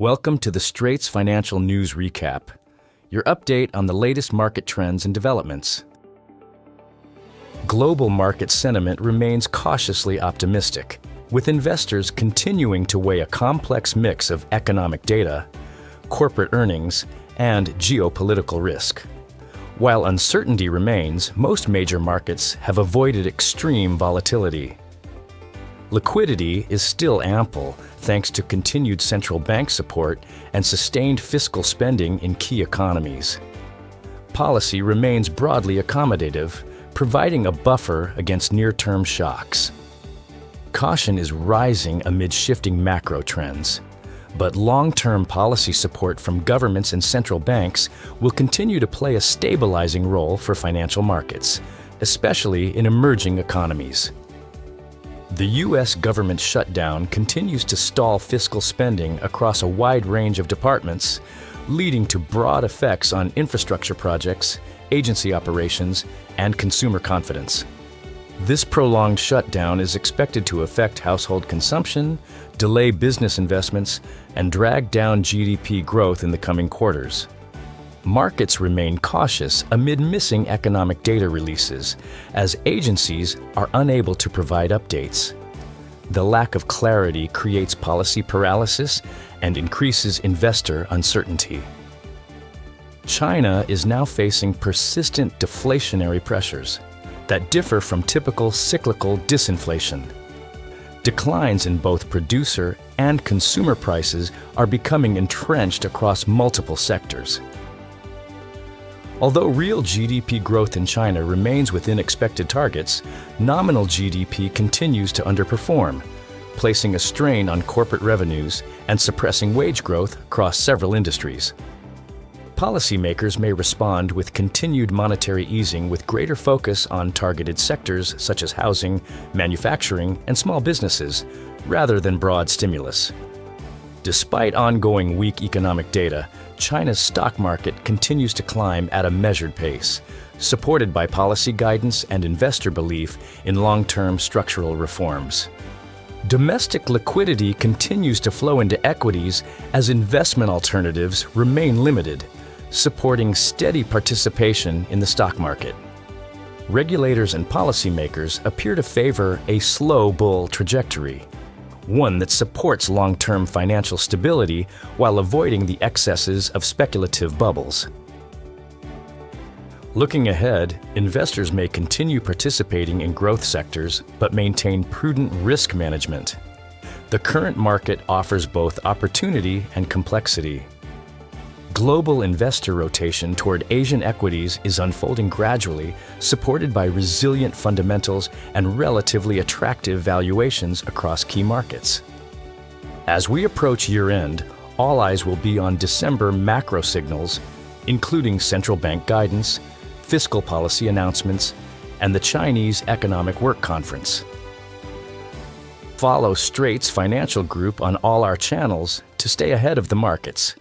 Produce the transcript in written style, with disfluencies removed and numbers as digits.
Welcome to the Straits Financial News Recap, your update on the latest market trends and developments. Global market sentiment remains cautiously optimistic, with investors continuing to weigh a complex mix of economic data, corporate earnings, and geopolitical risk. While uncertainty remains, most major markets have avoided extreme volatility. Liquidity is still ample thanks to continued central bank support and sustained fiscal spending in key economies. Policy remains broadly accommodative, providing a buffer against near-term shocks. Caution is rising amid shifting macro trends, but long-term policy support from governments and central banks will continue to play a stabilizing role for financial markets, especially in emerging economies. The U.S. government shutdown continues to stall fiscal spending across a wide range of departments, leading to broad effects on infrastructure projects, agency operations, and consumer confidence. This prolonged shutdown is expected to affect household consumption, delay business investments, and drag down GDP growth in the coming quarters. Markets remain cautious amid missing economic data releases, as agencies are unable to provide updates. The lack of clarity creates policy paralysis and increases investor uncertainty. China is now facing persistent deflationary pressures that differ from typical cyclical disinflation. Declines in both producer and consumer prices are becoming entrenched across multiple sectors. Although real GDP growth in China remains within expected targets, nominal GDP continues to underperform, placing a strain on corporate revenues and suppressing wage growth across several industries. Policymakers may respond with continued monetary easing with greater focus on targeted sectors such as housing, manufacturing, and small businesses, rather than broad stimulus. Despite ongoing weak economic data, China's stock market continues to climb at a measured pace, supported by policy guidance and investor belief in long-term structural reforms. Domestic liquidity continues to flow into equities as investment alternatives remain limited, supporting steady participation in the stock market. Regulators and policymakers appear to favor a slow bull trajectory, one that supports long-term financial stability while avoiding the excesses of speculative bubbles. Looking ahead, investors may continue participating in growth sectors but maintain prudent risk management. The current market offers both opportunity and complexity. Global investor rotation toward Asian equities is unfolding gradually, supported by resilient fundamentals and relatively attractive valuations across key markets. As we approach year-end, all eyes will be on December macro signals, including central bank guidance, fiscal policy announcements, and the Chinese Economic Work Conference. Follow Straits Financial Group on all our channels to stay ahead of the markets.